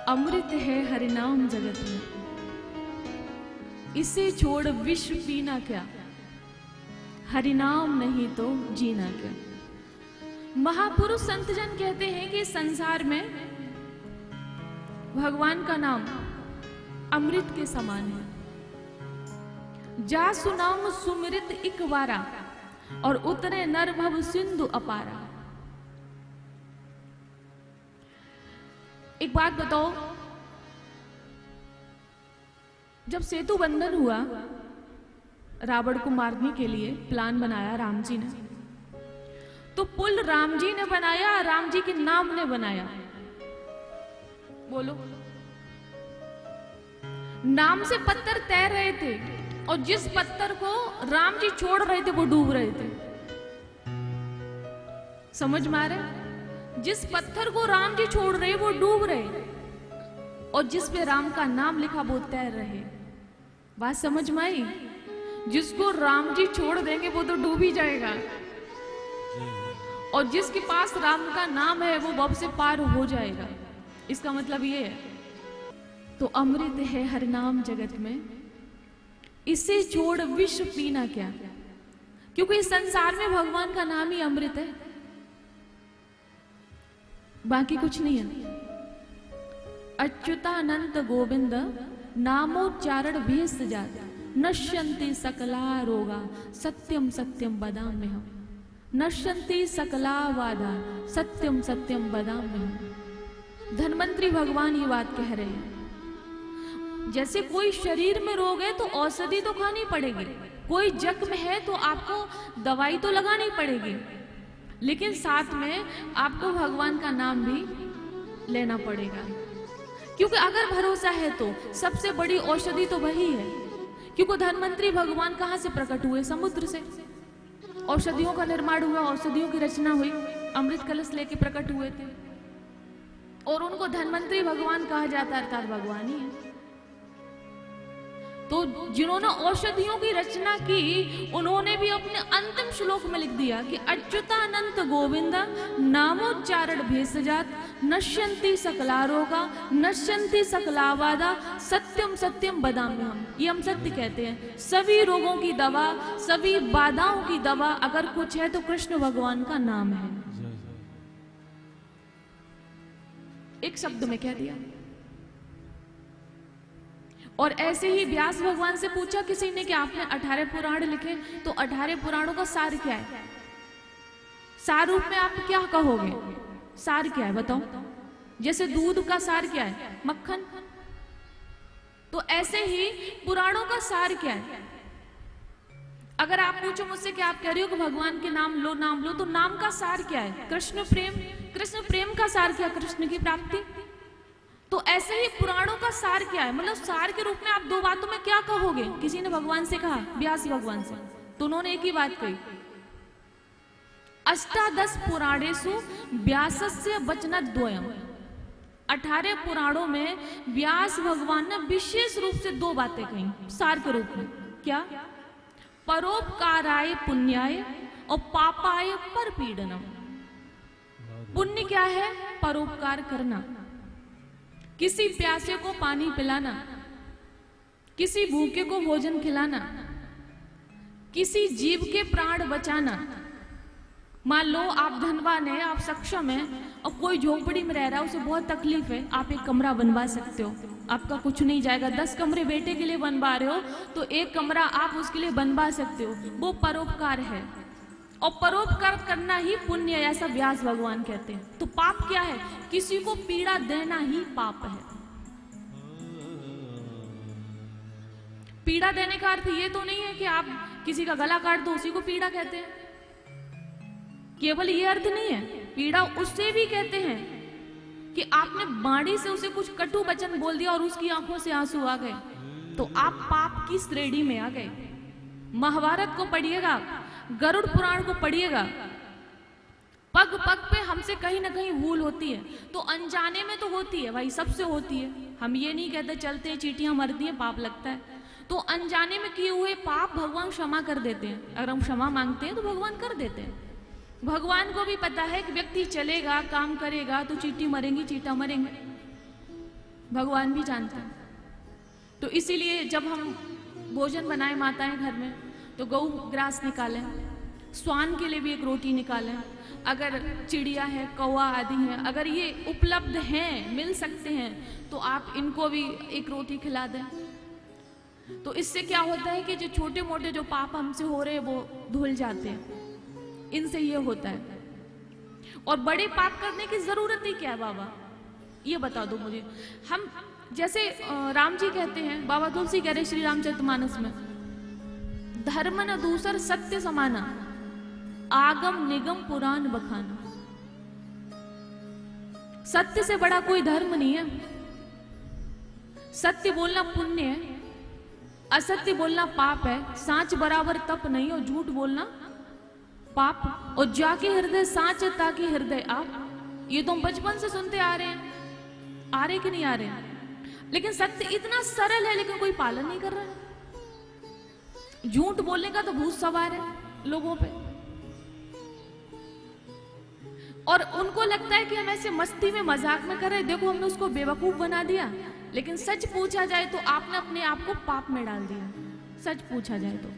अमृत है हरिनाम जगत में, इसे छोड़ विष पीना क्या, हरिनाम नहीं तो जीना क्या। महापुरुष संतजन कहते हैं कि संसार में भगवान का नाम अमृत के समान है। जा सुनाम सुमृत इक बारा और उतरे नर भव सिंधु अपारा। एक बात बताओ, जब सेतु बंधन हुआ, रावण को मारने के लिए प्लान बनाया राम जी ने, तो पुल राम जी ने बनाया, राम जी के नाम ने बनाया। बोलो, नाम से पत्थर तैर रहे थे और जिस पत्थर को राम जी छोड़ रहे थे वो डूब रहे थे। समझ में आ रहा है? जिस पत्थर को राम जी छोड़ रहे वो डूब रहे और जिस पे राम का नाम लिखा वो तैर रहे। बात समझ में आई? जिसको राम जी छोड़ देंगे वो तो डूब ही जाएगा और जिसके पास राम का नाम है वो वब से पार हो जाएगा। इसका मतलब ये है, तो अमृत है हर नाम जगत में, इसे छोड़ विष पीना क्या, क्योंकि इस संसार में भगवान का नाम ही अमृत है, बाकी कुछ नहीं है। अच्युतानंत गोविंद नामोच्चारण भेष जात, नश्यन्ति सकला रोगा सत्यम सत्यम वदाम्यहम्। नश्यन्ति सकला वादा सत्यम सत्यम वदाम्यहम्। धन्वंतरी भगवान ये बात कह रहे हैं। जैसे कोई शरीर में रोग है तो औषधि तो खानी पड़ेगी, कोई जख्म है तो आपको दवाई तो लगानी पड़ेगी, लेकिन साथ में आपको भगवान का नाम भी लेना पड़ेगा। क्योंकि अगर भरोसा है तो सबसे बड़ी औषधि तो वही है। क्योंकि धन्वंतरी भगवान कहाँ से प्रकट हुए? समुद्र से। औषधियों का निर्माण हुआ, औषधियों की रचना हुई, अमृत कलश लेके प्रकट हुए थे और उनको धन्वंतरी भगवान कहा जाता है, अर्थात भगवान ही है। तो जिन्होंने औषधियों की रचना की उन्होंने भी अपने अंतिम श्लोक में लिख दिया कि अच्युतानंत गोविंद नामोच्चारण भेषजात, नश्यन्ति सकला रोगा नश्यन्ति सकलावादा सत्यम सत्यम वदाम्यहम्। ये हम सत्य कहते हैं। सभी रोगों की दवा, सभी बाधाओं की दवा अगर कुछ है तो कृष्ण भगवान का नाम है। एक शब्द में कह दिया। और ऐसे ही व्यास भगवान से पूछा किसी ने कि आपने 18 पुराण लिखे, तो 18 पुराणों का सार क्या है? सार रूप में आप क्या कहोगे? सार क्या है बताओ? जैसे दूध का सार क्या है? मक्खन। तो ऐसे ही पुराणों का सार क्या है? अगर आप पूछो मुझसे कि आप कह रहे हो कि भगवान के नाम लो, तो नाम का सार क्या है? कृष्ण प्रेम। कृष्ण प्रेम का सार क्या? कृष्ण की प्राप्ति। तो ऐसे ही पुराणों का सार क्या है? मतलब सार के रूप में आप दो बातों में क्या कहोगे? किसी ने भगवान से कहा, व्यास भगवान से, तो उन्होंने एक ही बात कही, अष्टादश पुराणेषु व्यासस्य वचनद्वयम्। 18 पुराणों में व्यास भगवान ने विशेष रूप से दो बातें कही सार के रूप में। क्या? परोपकाराय पुण्याय और पापाय परपीडनम। पुण्य क्या है? परोपकार करना, किसी प्यासे को पानी पिलाना, किसी भूखे को भोजन खिलाना, किसी जीव के प्राण बचाना। मान लो आप धनवान है, आप सक्षम है और कोई झोपड़ी में रह रहा है, उसे बहुत तकलीफ है, आप एक कमरा बनवा सकते हो, आपका कुछ नहीं जाएगा। 10 कमरे बेटे के लिए बनवा रहे हो तो एक कमरा आप उसके लिए बनवा सकते हो, वो परोपकार है। और परोपकार करना ही पुण्य है, ऐसा व्यास भगवान कहते हैं। तो पाप क्या है? किसी को पीड़ा देना ही पाप है। पीड़ा देने का अर्थ ये तो नहीं है कि आप किसी का गला काट दो, उसी को पीड़ा कहते हैं। केवल ये अर्थ नहीं है। पीड़ा उससे भी कहते हैं कि आपने वाणी से उसे कुछ कटु वचन बोल दिया और उसकी आंखों से आंसू आ गए, तो आप पाप की श्रेणी में आ गए। महाभारत को पढ़िएगा, गरुड़ पुराण को पढ़िएगा, पग पग पे हमसे कहीं ना कहीं भूल होती है, तो अनजाने में तो होती है भाई, सबसे होती है। हम ये नहीं कहते चलते हैं चींटियां मरती हैं पाप लगता है, तो अनजाने में किए हुए पाप भगवान क्षमा कर देते हैं। अगर हम क्षमा मांगते हैं तो भगवान कर देते हैं। भगवान को भी पता है कि व्यक्ति चलेगा, काम करेगा तो चींटी मरेंगी, चींटा मरेंगे। भगवान भी जानते हैं। तो इसीलिए जब हम भोजन बनाए माताएं घर में, तो गऊ ग्रास निकालें, स्वान के लिए भी एक रोटी निकालें। अगर चिड़िया है, कौवा आदि है, अगर ये उपलब्ध हैं, मिल सकते हैं, तो आप इनको भी एक रोटी खिला दें। तो इससे क्या होता है कि जो छोटे मोटे जो पाप हमसे हो रहे हैं वो धुल जाते हैं, इनसे ये होता है। और बड़े पाप करने की जरूरत ही क्या है बाबा, ये बता दो मुझे। हम जैसे राम जी कहते हैं, बाबा तुलसी कह रहे श्री रामचरितमानस में, धर्म न दूसर सत्य समाना, आगम निगम पुराण बखाना। सत्य से बड़ा कोई धर्म नहीं है। सत्य बोलना पुण्य है, असत्य बोलना पाप है। सांच बराबर तप नहीं, और झूठ बोलना पाप। और जाके हृदय सांच ताकि हृदय आप, ये तो हम बचपन से सुनते आ रहे हैं, आ रहे कि नहीं आ रहे हैं? लेकिन सत्य इतना सरल है, लेकिन कोई पालन नहीं कर रहा है। झूठ बोलने का तो भूत सवार है लोगों पे, और उनको लगता है कि हम ऐसे मस्ती में मजाक में कर रहे हैं, देखो हमने उसको बेवकूफ बना दिया। लेकिन सच पूछा जाए तो आपने अपने आप को पाप में डाल दिया, सच पूछा जाए तो।